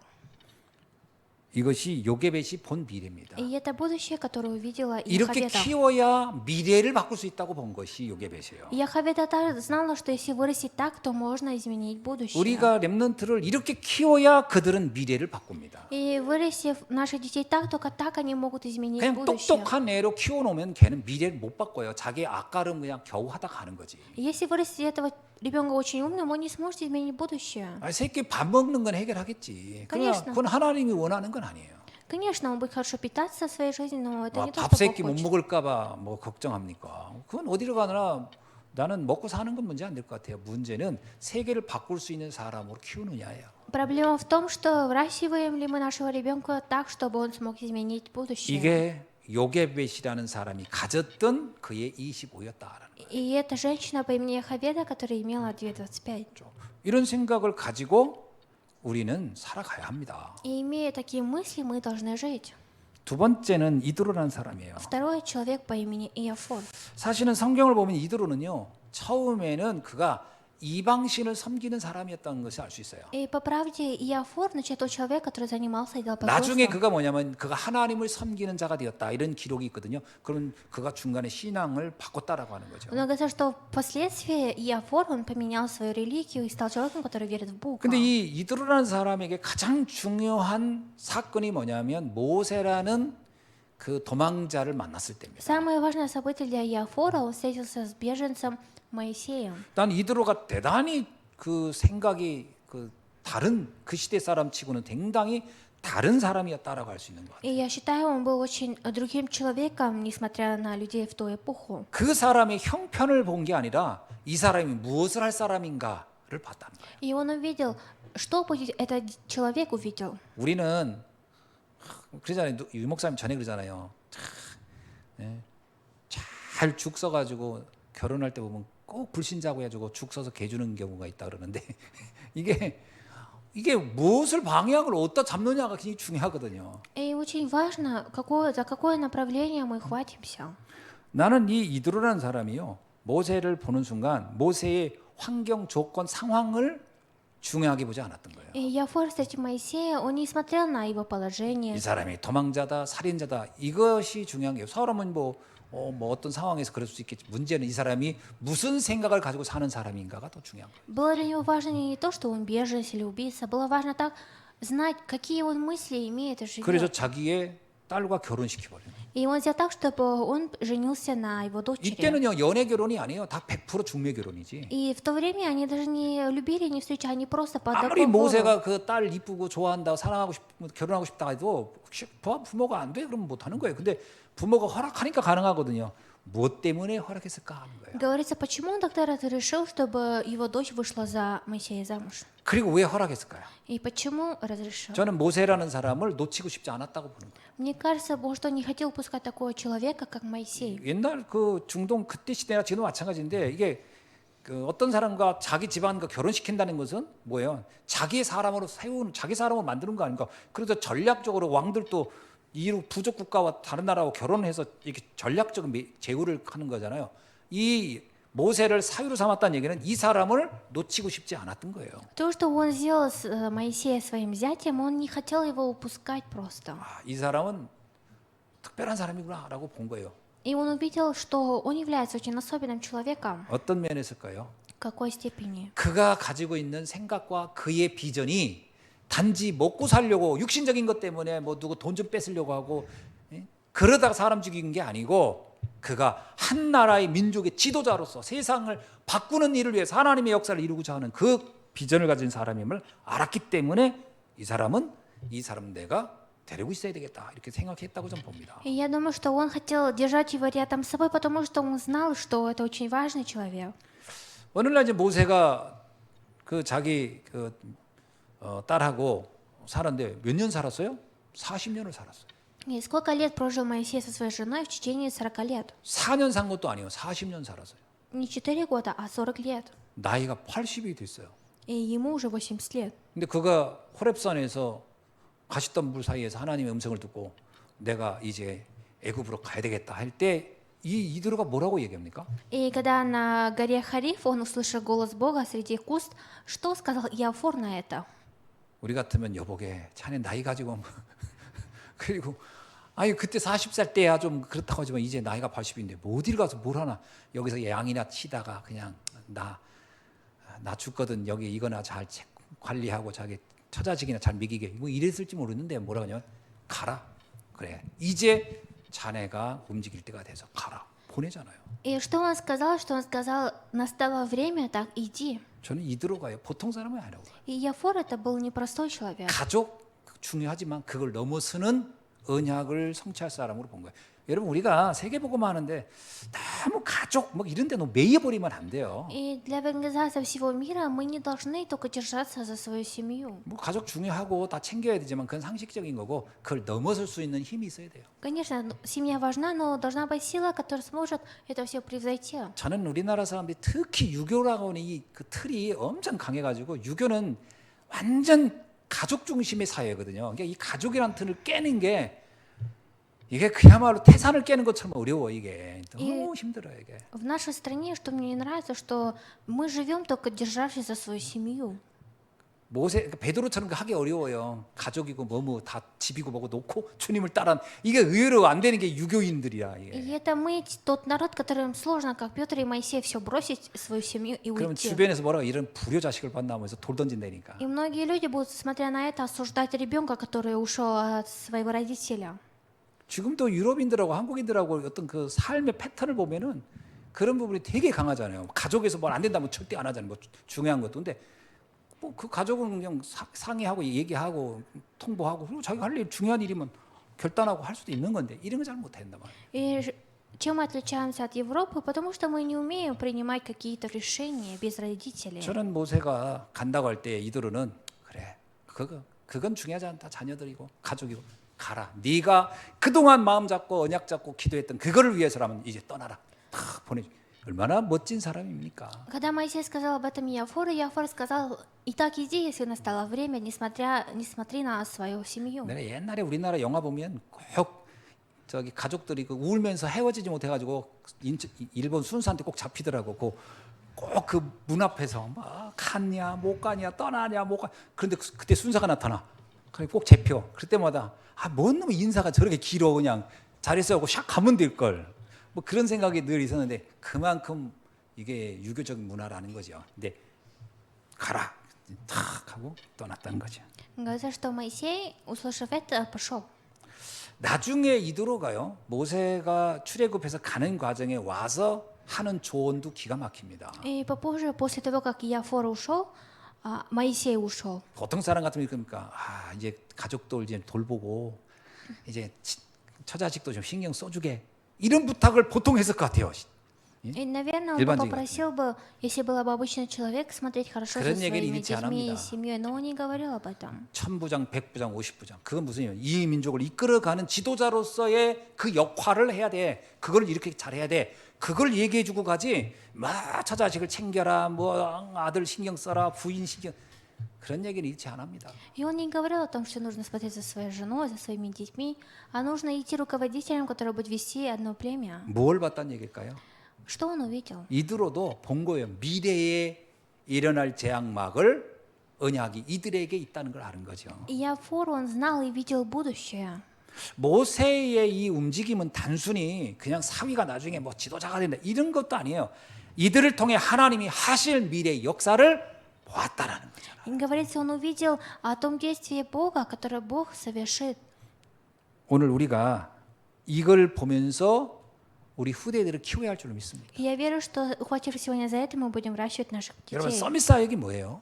A: 이것이 요게벳이 본 미래입니다.
B: И это будущее, которое увидела
A: 이렇게
B: Яховета.
A: 키워야 미래를 바꿀 수 있다고 본 것이 요게벳이에요.
B: Яховета знала, что если вырастить так, то можно изменить будущее.
A: 우리가 렘넌트를 이렇게 키워야 그들은 미래를 바꿉니다.
B: И вырастив наших детей так, только так они могут изменить
A: 그냥
B: будущее.
A: 똑똑한 애로 키워놓으면 걔는 미래를 못 바꿔요. 자기 앞가름 그냥 겨우 하다 가는 거지.
B: Если вырастить этого ребенка очень умным, он не сможет изменить будущее.
A: 아니, 새끼 밥 먹는 건 해결하겠지. 그러나
B: конечно.
A: 그건 하나님이 원하는 건 아니에요.
B: Конечно, он будет хорошо питаться в своей жизни, но это не то,
A: 밥
B: что
A: 새끼
B: Бог
A: 못
B: хочет.
A: 먹을까봐 뭐 걱정합니까? 그건 어디로 가나 나는 먹고 사는 건 문제 안 될 것 같아요. 문제는 세계를 바꿀 수 있는 사람으로 키우느냐예요.
B: Проблема в том, что выращиваем ли мы нашего ребенка так, чтобы он смог изменить будущее.
A: 이게 요게벳이라는 사람이 가졌던 그의 25였다라는 거예요.
B: И эта женщина по имени Яховеда, которая имела 2,25.
A: 이런 생각을 가지고 우리는 살아가야 합니다.
B: И имея такие мысли, мы должны жить.
A: 두 번째는 이드로라는 사람이에요.
B: Второй человек по имени Иофон.
A: 사실은 성경을 보면 이드로는요. 처음에는 그가 이방신을 섬기는 사람이었다는 것을 알 수 있어요.
B: И по правде Иофор, значит, тот человек, который занимался
A: 나중에
B: идолопоклонством.
A: 그가 뭐냐면 그가 하나님을 섬기는 자가 되었다 이런 기록이 있거든요. 그럼 그가 중간에 신앙을 바꿨다라고 하는 거죠.
B: Но говорится, что впоследствии Иофор, он поменял свою религию и стал человеком, который верит в Бога.
A: 근데 이 이드로라는 사람에게 가장 중요한 사건이 뭐냐면 모세라는 그 도망자를 만났을 때입니다.
B: Самое важное событие для Иофора, он встретился с беженцем Моисеем.
A: 난 이드로가 대단히 그 생각이 그 다른 그 시대 사람치고는 굉장히 다른 사람이었다라고 할 수 있는 것 같아요.
B: И я считаю, он был очень другим человеком, несмотря на людей в ту эпоху.
A: 그 사람의 형편을 본 게 아니라 이 사람이 무엇을 할 사람인가를 봤다는 거예요.
B: И он увидел, что будет этот человек увидел.
A: 우리는 그러잖아요. 유 목사님 전에 그러잖아요. 잘 죽 써가지고 결혼할 때 보면 꼭 불신자고 해가지고 죽 써서 개 주는 경우가 있다 그러는데 이게 무엇을 방향을 어디다 잡느냐가 굉장히 중요하거든요.
B: И очень важно, за какое направление мы хватимся.
A: 나는 이 이드로라는 사람이요. 모세를 보는 순간 모세의 환경, 조건, 상황을 중요하게 보지 않았던 거예요.
B: И Иофор, кстати, Моисея, он не смотрел на его положение.
A: 이 사람이 도망자다, 살인자다 이것이 중요한 게요. 사람은 뭐 어떤 상황에서 그럴 수 있겠지. 문제는 이 사람이 무슨 생각을 가지고 사는 사람인가가 더 중요한 거예요.
B: Было для него важно не то, что он беженец или убийца, было важно так знать, какие он мысли имеет и
A: 그래서
B: живет.
A: 자기의 딸과 결혼시켜버려요.
B: И он сделал так, чтобы он женился на его дочери.
A: 이때는요 연애 결혼이 아니에요. 다 100% 중매 결혼이지.
B: И в то время они даже не любили, не встречали, они просто по
A: 아무리
B: договору.
A: 모세가 그 딸 이쁘고 좋아한다, 사랑하고 싶, 결혼하고 싶다 해도 부모가 안 돼, 그러면 못 하는 거예요. 근데 부모가 허락하니까 가능하거든요. 무엇 때문에 허락했을까 하는 거예요.
B: Говорится, почему он тогда разрешил, чтобы его дочь вышла за Моисея замуж?
A: 그리고 왜 허락했을까요?
B: И почему разрешил?
A: 저는 모세라는 사람을 놓치고 싶지 않았다고 보는 거예요.
B: Мне кажется, Бог что не хотел пускать такого человека, как Моисей.
A: 옛날 그 중동 그때 시대나 지금도 마찬가지인데 이게 그 어떤 사람과 자기 집안과 결혼시킨다는 것은 뭐예요? 자기의 사람으로 세우는 자기 사람으로 만드는 거 아닌가? 그래서 전략적으로 왕들도 이 부족 국가와 다른 나라하고 결혼해서 이렇게 전략적인 제후를 하는 거잖아요. 이 모세를 사유로 삼았다는 얘기는 이 사람을 놓치고 싶지 않았던 거예요.
B: То, что он сделал с Моисея своим зятем, он не хотел его упускать просто.
A: 이 사람은 특별한 사람이구나라고 본 거예요.
B: И он увидел, что он является очень особенным человеком.
A: 어떤 면에서일까요?
B: В какой степени?
A: 그가 가지고 있는 생각과 그의 비전이 단지 먹고 살려고 육신적인 것 때문에 뭐 누구 돈 좀 뺏으려고 하고 그러다가 사람 죽인 게 아니고 그가 한 나라의 민족의 지도자로서 세상을 바꾸는 일을 위해서 하나님의 역사를 이루고자 하는 그 비전을 가진 사람임을 알았기 때문에 이 사람 내가 데리고 있어야 되겠다 이렇게 생각했다고 좀 봅니다.
B: И я думаю, что он хотел держать его рядом с собой, потому что он знал, что это очень важный человек.
A: 어느 날 이제 모세가 그 자기 딸하고 살았는데 몇 년 살았어요? 40년을 살았어요.
B: И сколько лет прожил Моисей со своей женой в течение 40 лет?
A: 4년 산 것도 아니에요. 40년 살았어요.
B: Не 4 года, а 40 лет.
A: 나이가 80이 됐어요.
B: И ему уже 80 лет.
A: 근데 그가 호렙산에서 가시던 물 사이에서 하나님의 음성을 듣고 내가 이제 애굽으로 가야 되겠다 할 때 이드로가 뭐라고 얘기합니까?
B: И когда на горе Хариф он услышал голос Бога среди куст, что сказал Иофор на это?
A: 우리 같으면 여보게 자네 나이 가지고 뭐 그리고 아니 그때 40살 때야 좀 그렇다고 하지만 이제 나이가 80인데 뭐 어딜 가서 뭘 하나 여기서 양이나 치다가 그냥 나 죽거든 여기 이거나 잘 관리하고 자기 처자식이나 잘 먹이게 뭐 이랬을지 모르는데 뭐라 하냐 가라 그래 이제 자네가 움직일 때가 돼서 가라 보내잖아요.
B: И что он сказал? Что он сказал, настало время, так иди.
A: 저는 이드로가요 보통 사람은 아니라고.
B: И Иофор это был непростой человек.
A: 가족 중요하지만 그걸 넘어서는 언약을 성취할 사람으로 본 거예요. 여러분 우리가 세계복음화 하는데 너무 가족 뭐 이런 데 너무 매여버리면 안 돼요.
B: И для евангелизации всего мира мы не должны только держаться за свою семью.
A: 뭐 가족 중요하고 다 챙겨야 되지만 그건 상식적인 거고 그걸 넘어설 수 있는 힘이 있어야 돼요.
B: Конечно, семья важна, но должна быть сила, которая сможет это все превзойти.
A: 저는 우리나라 사람들이 특히 유교라고 하는 이 그 틀이 엄청 강해가지고 유교는 완전 가족 중심의 사회거든요. 그러니까 이 가족이라는 틀을 깨는 게 이게 그야말로 태산을 깨는 것처럼 어려워 이게 너무 힘들어요 이게.
B: В нашей стране, что мне не нравится, что мы живем только державшись за свою семью.
A: 모세 베드로처럼 하기 어려워요. 가족이고 뭐뭐 다 집이고 뭐고 놓고 주님을 따라 이게 의외로 안 되는 게 유교인들이야
B: И
A: 이게.
B: это мы, тот народ, которым сложно, как Петр и Моисей, все бросить, свою семью и
A: 그러면
B: уйти.
A: 주변에서 뭐라고 이런 불효 자식을 만나면서 돌 던진다니까.
B: И многие люди будут, смотря на это, осуждать ребенка, который ушел от своего родителя.
A: 지금도 유럽인들하고 한국인들하고 어떤 그 삶의 패턴을 보면은 그런 부분이 되게 강하잖아요. 가족에서 뭘 안 된다면 절대 안 하잖아요. 뭐 중요한 것도 근데 뭐 그 가족은 그냥 상의하고 얘기하고 통보하고 그리고 자기가 할 일 중요한 일이면 결단하고 할 수도 있는 건데 이런 거 잘 못한단 말이에요.
B: И чем мы отличаемся от Европы? Потому что мы не умеем принимать какие-то решения без родителей.
A: 저는 모세가 간다고 할 때 이들은 그래 그건 중요하지 않다 자녀들이고 가족이고 가라 네가 그동안 마음 잡고 언약 잡고 기도했던 그거를 위해서라면 이제 떠나라 탁 보내줘. 얼마나 멋진 사람입니까?
B: Когда Моисей сказал об этом Иофор сказал, и так иди, если настало время, не смотри на свою семью.
A: 내가 옛날에 우리나라 영화 보면 꼭 저기 가족들이 그 울면서 헤어지지 못해가지고 일본 순사한테 꼭 잡히더라고. 꼭 그 문 앞에서 막 갔냐 못 가냐 떠나냐 못 가. 그런데 그때 순사가 나타나. 그래 꼭 잡혀. 그때마다 뭔 놈의 인사가 저렇게 길어 그냥 자리에 하고 샥 가면 될 걸. 뭐 그런 생각이 늘 있었는데 그만큼 이게 유교적인 문화라는 거죠. 근데 가라 탁 하고 떠났다는 거죠.
B: Говорится, что Моисей, услышав это, пошел.
A: 나중에 이드로가요 모세가 출애굽해서 가는 과정에 와서 하는 조언도 기가 막힙니다.
B: И попозже, после того, как Иофор ушел, Моисей ушел.
A: 보통 사람 같으면 그러니까 이제 가족도 이제 돌보고 이제 처자식도 좀 신경 써주게 이런 부탁을 보통 했을 것 같아요.
B: И, наверное, он бы
A: 일반적인
B: попросил бы, если был бы обычный человек, смотреть хорошо за
A: 그런 얘기를
B: своими
A: 읽지
B: детьми
A: 않습니다.
B: и семьей, но он не говорил об этом.
A: 1000부장, 100부장, 50부장. 그건 무슨 얘기예요? 이 민족을 이끌어가는 지도자로서의 그 역할을 해야 돼. 그걸 이렇게 잘해야 돼. 그걸 얘기해주고 가지. 막 처자식을 챙겨라. 뭐 아들 신경 써라. 부인 신경. 그런 얘기를 읽지 않습니다.
B: И он не говорил о том, что нужно смотреть за своей женой, за своими детьми, а нужно идти руководителем, который будет вести одно племя.
A: 뭘 봤다는 얘기일까요?
B: Что он увидел?
A: 이드로도 본 거예요. 미래에 일어날 재앙막을 언약이 이들에게 있다는 걸 아는 거죠.
B: Иофор, он знал и видел будущее.
A: 모세의 이 움직임은 단순히 그냥 사위가 나중에 뭐 지도자가 된다 이런 것도 아니에요. 이들을 통해 하나님이 하실 미래의 역사를 보았다라는 거잖아요.
B: И говорится, он увидел о том действии Бога, которое Бог совершит.
A: 오늘 우리가 이걸 보면서 우리 후대들을 키워야 할 줄 믿습니다.
B: И я верю, что, ухватившись сегодня за это, мы будем выращивать наших
A: 여러분
B: детей.
A: 서밋 사역이 뭐예요?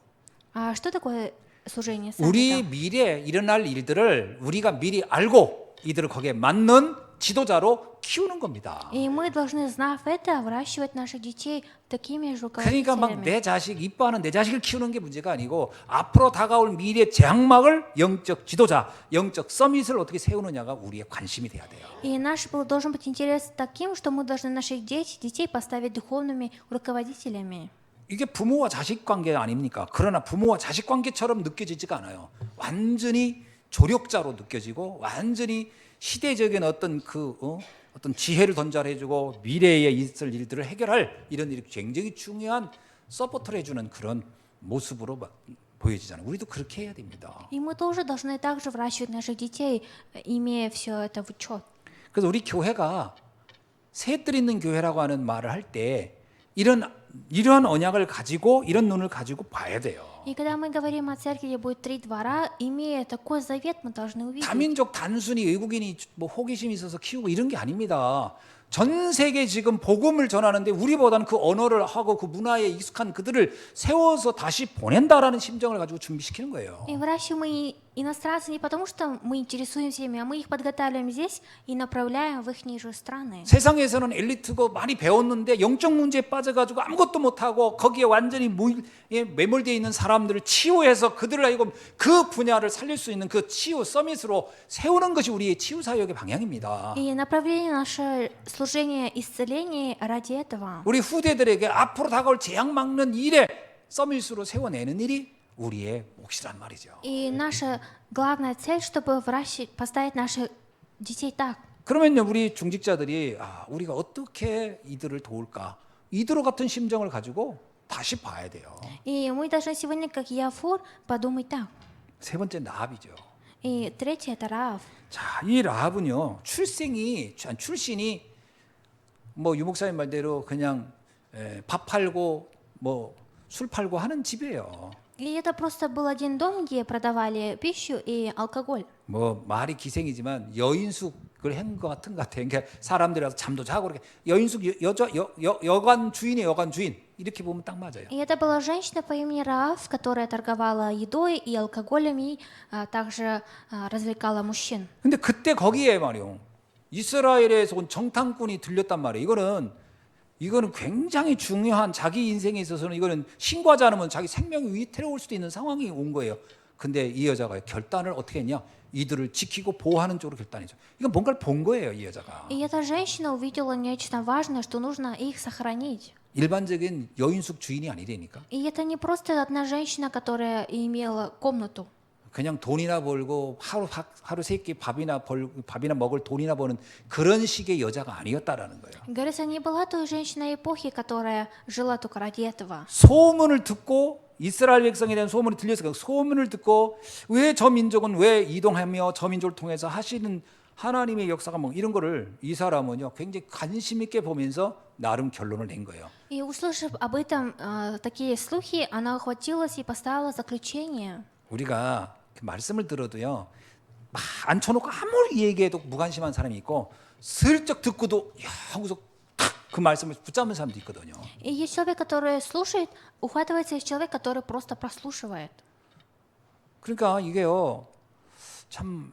B: А что такое служение
A: 우리
B: саммита?
A: 미래에 일어날 일들을 우리가 미리 알고 이들을 거기에 맞는 지도자로 키우는 겁니다.
B: И мы должны, знав это, выращивать наших детей такими же
A: 그러니까 막
B: руководителями.
A: 내 자식 이뻐하는 내 자식을 키우는 게 문제가 아니고 앞으로 다가올 미래 장막을 영적 지도자, 영적 서밋을 어떻게 세우느냐가 우리의 관심이 돼야 돼요.
B: И наш должен быть интерес таким, что мы должны наших детей поставить духовными руководителями.
A: 이게 부모와 자식 관계 아닙니까? 그러나 부모와 자식 관계처럼 느껴지지가 않아요. 완전히 조력자로 느껴지고 완전히 시대적인 어떤 어떤 지혜를 던져해주고 미래에 있을 일들을 해결할 이런 일이 굉장히 중요한 서포트를 해주는 그런 모습으로 보여지잖아요. 우리도 그렇게 해야 됩니다.
B: И мы тоже должны также выращивать наших детей, имея все это в учет.
A: 그래서 우리 교회가 새뜰 있는 교회라고 하는 말을 할 때 이러한 언약을 가지고 이런 눈을 가지고 봐야 돼요.
B: И когда мы говорим о церкви, где будет 3 двора, имея такой завет, мы должны увидеть.
A: 다민족 단순히 외국인이 뭐 호기심이 있어서 키우고 이런 게 아닙니다. 전 세계 지금 복음을 전하는데 우리보다는 그 언어를 하고 그 문화에 익숙한 그들을 세워서 다시 보낸다라는 심정을 가지고 준비시키는 거예요.
B: И выращиваем мы иностранцы не потому, что мы интересуемся ими, а мы их подготавливаем здесь и направляем в их же страны.
A: 세상에서는 엘리트고 많이 배웠는데 영적 문제에 빠져가지고 아무것도 못하고 거기에 완전히 매몰되어 있는 사람들을 치유해서 그들을 알고 그 분야를 살릴 수 있는 그 치유 서밋으로 세우는 것이 우리의 치유 사역의 방향입니다.
B: И направление наше служение исцеления ради этого.
A: 우리 후대들에게 앞으로 다가올 재앙 막는 일에 서밋으로 세워내는 일이 우리의 몫이란 말이죠.
B: И наша главная цель, чтобы поставить наших детей так.
A: 그러면요, 우리 중직자들이 우리가 어떻게 이들을 도울까? 이들과 같은 심정을 가지고 다시 봐야 돼요.
B: И мы должны сегодня, как Яфор, подумать так.
A: 세 번째 라합이죠.
B: И третье это Раав.
A: 자, 이 라합은요, 출신이 뭐 유목사님 말대로 그냥 밥 팔고 뭐 술 팔고 하는 집이에요.
B: И это просто был один дом, где продавали пищу и алкоголь.
A: 뭐 말이 기생이지만 여인숙을 한 것 같은 것 같아요. 그러니까 사람들이 와서 잠도 자고 그렇게 여인숙 여관 주인이 여관 주인 이렇게 보면 딱 맞아요.
B: И это была женщина по имени Раав, которая торговала едой и алкоголем и также развлекала мужчин.
A: 근데 그때 거기에 말이요, 이스라엘에서 온 정탐꾼이 들렸단 말이에요. 이거는 굉장히 중요한 자기 인생에 있어서는 이거는 신고하지 않으면 자기 생명이 위태로울 수도 있는 상황이 온 거예요. 근데 이 여자가 결단을 어떻게 했냐? 이들을 지키고 보호하는 쪽으로 결단했죠. 이건 뭔가를 본 거예요, 이 여자가.
B: И эта женщина увидела нечто важное, что нужно их сохранить.
A: 일반적인 여인숙 주인이 아니라니까.
B: И это не просто одна женщина, которая имела комнату.
A: 그냥 돈이나 벌고 하루 세 끼 밥이나 먹을 돈이나 버는 그런 식의 여자가 아니었다라는 거예요.
B: Говорится, не была той женщиной эпохи, которая жила только ради этого.
A: 소문을 듣고 이스라엘 백성에 대한 소문이 들렸어요. 소문을 듣고 왜 저 민족은 왜 이동하며 저 민족을 통해서 하시는 하나님의 역사가 뭐 이런 거를 이 사람은요 굉장히 관심 있게 보면서 나름 결론을 낸 거예요.
B: И услышав об этом такие слухи, она охватилась и поставила заключение.
A: 우리가 말씀을 들어도요 막 앉혀놓고 아무리 얘기해도 무관심한 사람이 있고 슬쩍 듣고도 야 하고서 탁 그 말씀을 붙잡는 사람도 있거든요.
B: И есть человек, который слушает, ухватывается из человека, который просто прослушивает.
A: 그러니까 이게요 참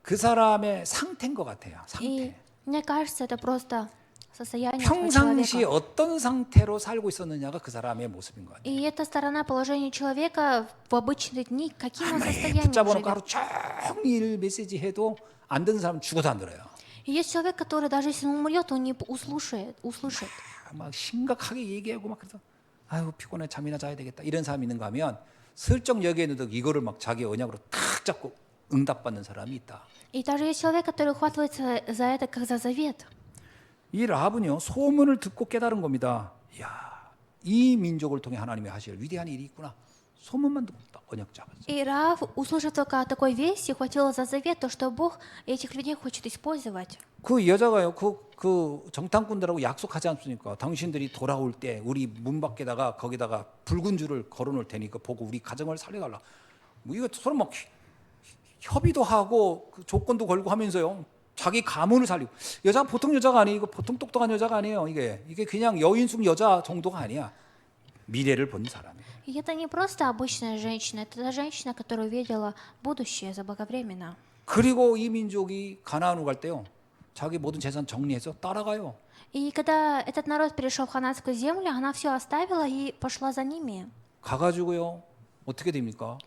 A: 그 사람의 상태인 것 같아요. 상태.
B: И мне кажется, это просто состояние этого
A: 평상시
B: человека.
A: 어떤 상태로 살고 있었느냐가 그 사람의 모습인 것 같아요.
B: И эта сторона положения человека в обычные дни, каким он
A: 아무리
B: состоянием
A: 붙잡아놓고
B: живет.
A: 하루 종일 메시지 해도 안 듣는 사람은 죽어도 안 들어요.
B: И есть человек, который даже если он умрет, он не услышит.
A: 막 심각하게 얘기하고 막 그래서 아유 피곤해 잠이나 자야 되겠다 이런 사람이 있는가 하면 슬쩍 여기에는 이거를 막 자기 언약으로 탁 잡고 응답받는 사람이 있다.
B: И даже есть человек, который ухватывается за это как за завет.
A: 이 라합은요 소문을 듣고 깨달은 겁니다. 이야, 이 민족을 통해 하나님이 하실 위대한 일이 있구나. 소문만 듣고 딱 언약 잡았어요.
B: И Раав, услышав только такой весть, ухватила за завет, то, что Бог этих людей хочет использовать.
A: 그 여자가요 그 정탐꾼들하고 약속하지 않습니까? 당신들이 돌아올 때 우리 문 밖에다가 거기다가 붉은 줄을 걸어놓을 테니까 보고 우리 가정을 살려달라. 뭐 이거 서로 막 협의도 하고 그 조건도 걸고 하면서요. 자기 가문을 살리고 여자가 보통 여자가 아니고 보통 똑똑한 여자가 아니에요. 이게 그냥 여인숙 여자 정도가 아니야. 미래를 본 사람이에요.
B: И это не просто обычная женщина, это та женщина, которая увидела будущее заблаговременно.
A: 그리고 이 민족이 가나안으로 갈 때요. 자기 모든 재산 정리해서 따라가요.
B: И когда этот народ перешел в хананскую землю, она все оставила и пошла за ними.
A: 가가지고요. 어떻게 됩니까?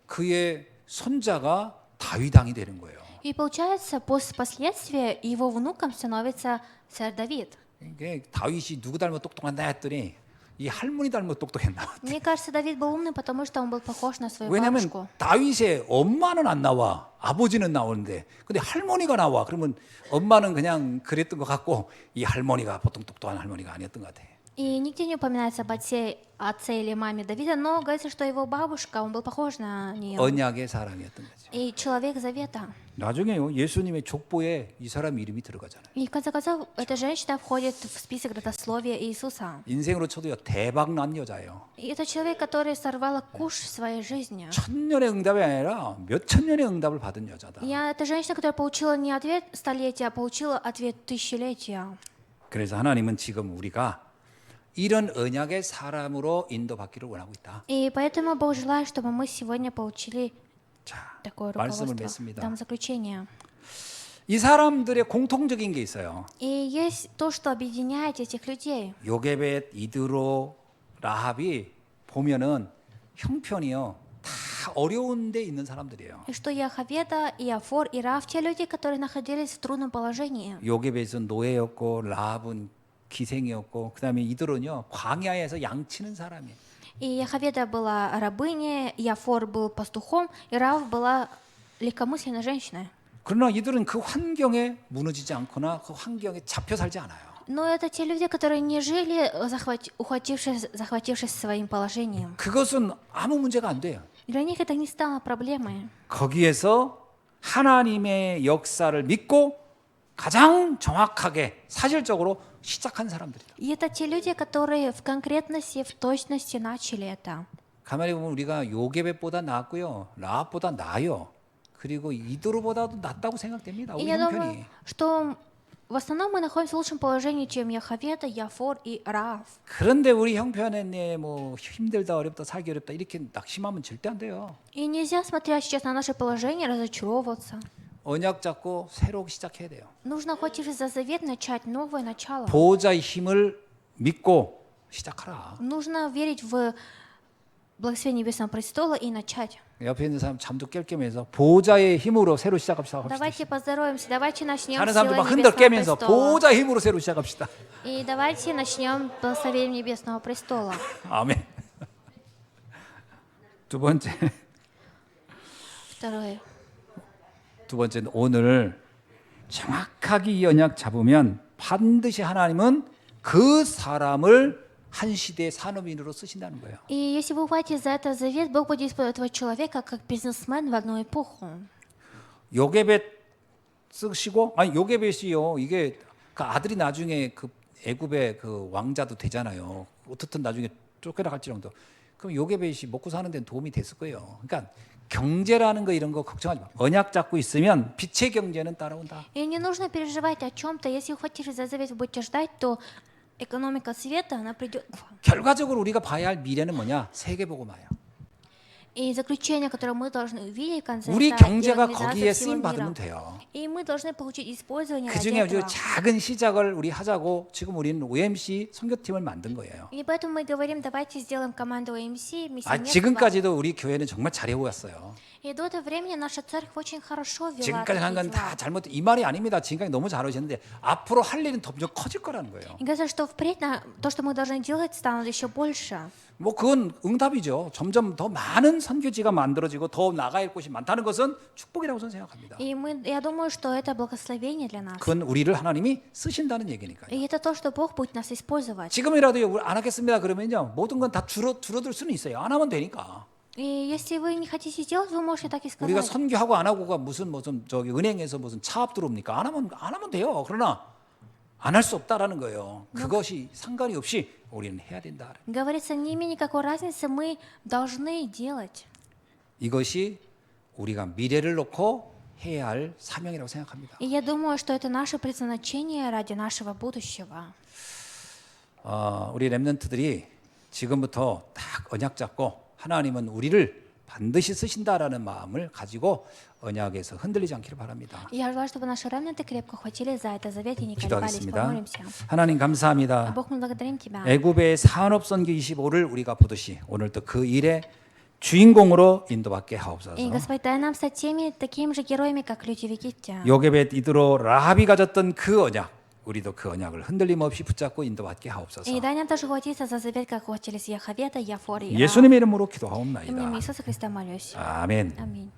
A: 그의 손자가 다윗 왕이 되는 거예요.
B: И получается, впоследствии его внуком становится царь Давид.
A: 이게 다윗이 누구 닮아 똑똑한다 했더니 이 할머니 닮아 똑똑했나?
B: Мне кажется, Давид был умный, потому что он был похож на свою
A: 왜냐하면
B: бабушку.
A: 다윗의 엄마는 안 나와, 아버지는 나오는데, 근데 할머니가 나와. 그러면 엄마는 그냥 그랬던 것 같고 이 할머니가 보통 똑똑한 할머니가 아니었던 것 같아.
B: И нигде не упоминается об отце или маме Давида, но говорится, что его бабушка, он был похож на нее.
A: 언약의 사람이었던 거죠.
B: И человек завета.
A: 나중에요, 예수님의 족보에 이 사람 이름이 들어가잖아요.
B: И в конце концов, эта женщина входит в список родословия Иисуса.
A: 인생으로 쳐도요, 대박 난 여자예요.
B: И это человек, который сорвал куш в своей жизни.
A: 천년의 응답이 아니라 몇 천년의 응답을 받은 여자다.
B: И это женщина, которая получила не ответ столетия, а получила ответ тысячелетия.
A: 그래서 하나님은 지금 우리가 이런 언약의 사람으로 인도받기를 원하고 있다.
B: И поэтому Бог желает, чтобы мы сегодня получили
A: 자,
B: такое
A: 말씀을
B: руководство.
A: 맺습니다.
B: Дам заключение.
A: 이 사람들의 공통적인 게 있어요.
B: И есть то, что объединяет этих людей.
A: 요게벳, 이드로, 라합이 보면은 형편이요, 다 어려운 데 있는 사람들이에요.
B: И что Яховеда, и Афор, и Рав, те люди, которые находились в трудном положении.
A: 요게벳은 노예였고 라합은 기생이었고 그다음에 이드로는요, 광야에서 양치는 사람이에요.
B: И Яховеда была рабыней, и Афор был пастухом, и Рав была легкомысленной женщиной.
A: 그러나 이들은 그 환경에 무너지지 않거나 그 환경에 잡혀 살지 않아요.
B: Но это те люди, которые не жили, захватившись своим положением.
A: 그것은 아무 문제가 안 돼요.
B: Для них это не стало проблемой.
A: 거기에서 하나님의 역사를 믿고 가장 정확하게 사실적으로 시작한 사람들이다.
B: И это те люди, которые в конкретности, в точности начали это.
A: 가만히 보면 우리가 요게벳보다 낫고요, 라합보다 나아요. 그리고 이드로보다도 낫다고 생각됩니다.
B: И
A: 우리
B: я думаю,
A: 형편이.
B: что в основном мы находимся в лучшем положении, чем Яховеда, Яфор и Рав.
A: 그런데 우리 형편에 뭐 힘들다, 어렵다, 살기 어렵다 이렇게 낙심하면 절대 안 돼요.
B: И нельзя, смотря сейчас на наше положение, разочаровываться.
A: 언약 잡고 새로 시작해야 돼요.
B: Нужно, охотившись за завет, начать новое начало.
A: 보호자의 힘을 믿고 시작하라.
B: Нужно верить в благословение Небесного престола и начать.
A: 옆에 있는 사람 잠도 깰 겸해서 보호자의 힘으로 새로 시작합시다.
B: Давайте поздороваемся, давайте начнем
A: 다른
B: с
A: 사람들
B: силой
A: 막 흔들
B: Небесного
A: 깨면서
B: престола.
A: 보호자의 힘으로 새로 시작합시다.
B: И давайте начнем благословением Небесного престола.
A: 아멘. 두 번째.
B: Второе.
A: 두 번째는 오늘 정확하게 이 언약 잡으면 반드시 하나님은 그 사람을 한 시대의 산업인으로 쓰신다는 거예요.
B: И если вы ухватите за этот завет, Бог будет использовать этого человека как бизнесмен в одну эпоху.
A: 요게벳 쓰시고, 아니 요게벳이요, 이게 그 아들이 나중에 그 애굽의 그 왕자도 되잖아요. 어떻든 나중에 쫓겨나갈지라도. 그럼 요게벳이 먹고 사는 데는 도움이 됐을 거예요. 그러니까 경제라는 거 이런 거 걱정하지 마. 언약 잡고 있으면 빛의 경제는 따라온다.
B: И не нужно переживать о чем-то. Если ухватившись за завет, вы будете ждать, то экономика света, она придет к вам.
A: 결과적으로 우리가 봐야 할 미래는 뭐냐? 세계복음화예요.
B: И заключение, которое мы должны увидеть в конце,
A: 우리
B: это
A: 경제가
B: евангелизация
A: 거기에
B: всего
A: 쓰임 받으면
B: мира.
A: 돼요.
B: И мы должны получить использование
A: 그
B: ради
A: 중에 아주
B: этого.
A: 작은 시작을 우리 하자고 지금 우리는 OMC 선교팀을 만든 거예요.
B: И поэтому мы говорим, давайте сделаем команду ОМС, миссионерство.
A: 지금까지도 우리 교회는 정말 잘해왔어요.
B: И до этого времени наша церковь очень хорошо вела
A: 지금까지 한 건
B: такие
A: 다
B: дела.
A: 잘못, 이 말이 아닙니다. 지금까지 너무 잘하셨는데 앞으로 할 일은 더 커질 거라는 거예요.
B: И говорится, что впредь то, что мы должны делать, станут еще больше.
A: 뭐 그건 응답이죠. 점점 더 많은 선교지가 만들어지고 더 나갈 곳이 많다는 것은 축복이라고 저는 생각합니다.
B: И я думаю, что это благословение для нас.
A: 그건 우리를 하나님이 쓰신다는 얘기니까요.
B: И это то, что Бог будет нас использовать.
A: 지금이라도 안 하겠습니다 그러면요, 모든 건 다 줄어들 수는 있어요. 안 하면 되니까.
B: И если вы не хотите сделать, вы можете так и
A: 우리가
B: сказать.
A: 선교하고 안 하고가 무슨 저기 은행에서 무슨 차업 들어옵니까? 안 하면 돼요. 그러나 안 할 수 없다라는 거예요. 그것이 상관이 없이 우리는 해야 된다.
B: Говорится, не имеет никакой разницы, мы должны делать.
A: 이것이 우리가 미래를 놓고 해야 할 사명이라고 생각합니다.
B: И я думаю, что это наше предназначение ради нашего будущего.
A: 우리 렘넌트들이 지금부터 딱 언약 잡고 하나님은 우리를 반드시 쓰신다라는 마음을 가지고 언약에서 흔들리지 않기를 바랍니다.
B: И я желаю, чтобы наши ремнанты крепко хватились за это завет и не колебались.
A: 기도하겠습니다.
B: Помолимся.
A: 하나님 감사합니다.
B: Бог, мы благодарим Тебя.
A: 애굽의 산업선교 25를 우리가 보듯이 오늘도 그 일의 주인공으로 인도받게 하옵소서.
B: И, Господь, дай нам стать теми, такими же героями, как люди в Египте.
A: 요셉의 이드로 라합이 가졌던 그 언약, 우리도 그 언약을 흔들림 없이 붙잡고 인도받게 하옵소서.
B: И дай нам тоже хватиться за завет, как хватились Яховета, Яфор и Ра.
A: 예수님의 이름으로
B: Именем
A: 기도하옵나이다.
B: Иисуса Христа молюсь.
A: 아멘.
B: Аминь.